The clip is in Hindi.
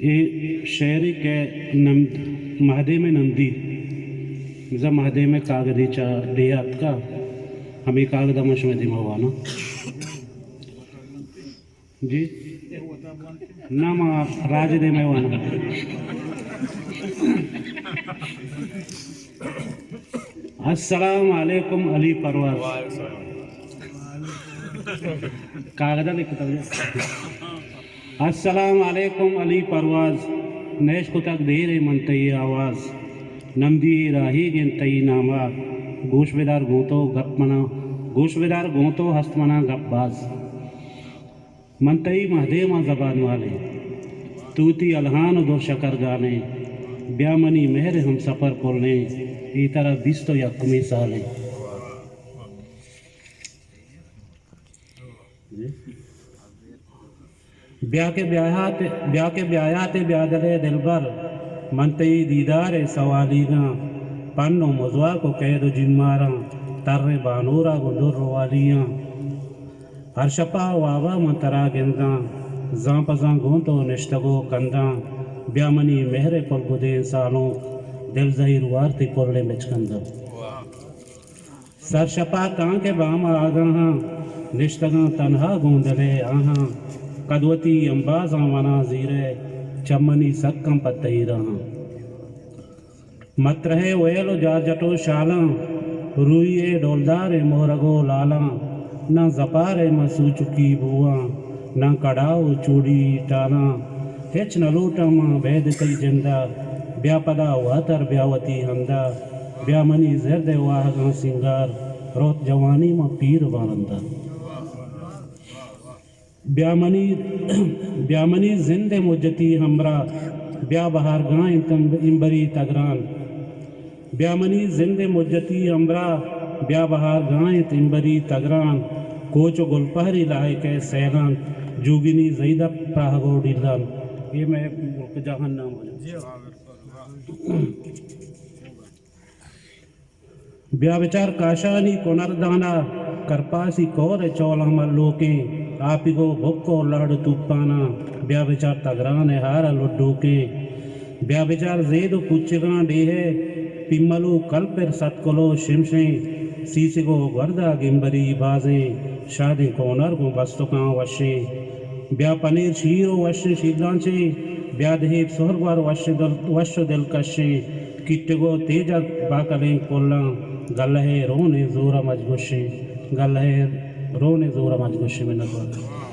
ये शहरी के महदे में नंदी मिजा महदे में कागदीचा देयात का हमें कागदा मशमे दिमावाना जी ना मा राज दे में वाना अस्सलाम वालेकुम अली परवाज कागदा लिखता है अस्सलाम वालेकुम अली परवाज नेश को तक देर मनतई आवाज़ नमदी राही गिन तई नामा गोशवेदार गोतो गपमना गोशवेदार गोतो हस्तमना गपबाज मनतई महदे मा जबान वाले तूती अलहान दो शकर गाने ब्यामनी मेहर हम सफ़र कोलने ई तरह दिस तो यकमी साले ब्याह के ब्याहते ब्यादले दिलबर मनतई दीदार सवालीगा पन्नो मजुआ को कैद जिम्मारा तर्रे बानूरा गुंदुर वालियाँ हर्षपा वावा मंतरा गिंदा जां पजां गोंतो निश्तगो कंदा ब्यामनी मेहरे पल गुदे सालों दिल जहीर वारती पोले मिचकंदा सरशपा कां के बाम आगा निश्तगा तन्हा गोंदले आहा कदवती अंबाजा मना जीरे चमनी सक्कम पत्तई रहा मत रहे वेलो जार जटो शाला रुइए डोलदारे मोरगो लाला न जपारे मसू चुकी बुआ न कड़ाओ चूड़ी टाना हेच न लूटा माँ भेद कई जिंदा ब्यापदा वातर ब्यावती हंदा ब्यामनी जर्दे वाहगा सिंगार रोत जवानी माँ पीर बारंदा ब्यामनी जिंदे मुजती हमरा ब्या बहार गां इम्बरी तगरान ब्यामनी जिंदे मुजती हमरा ब्या बहार गां इम्बरी तगरान कोचो गुलपहरी लाए के सैलान जोगिनी जईदा प्राहगो डिलान ये मैं जहान नाम ब्या विचार काशानी कोनरदाना करपासी कौर चौला लोके आपिगो भुक्को लड़ तुपाना ब्या विचार तगरान हारा लुड्डू के ब्या विचार जेदो कुचगा डेहे पिम्मलू कल्पेर सतकलो शिमशे सीसिगो गर्दा गिम्बरी बाजे शादी कोनर को बस्तुका वशे ब्या पनीर शीरो वशे शीलांचे ब्या देहेब सोहरवार वश दिलकशे किट्टगो तेजा बाकले कोल्ला गल्हे रोने जोरा मजगुशे गल्हे रोने जोरा मजगुशे में नजर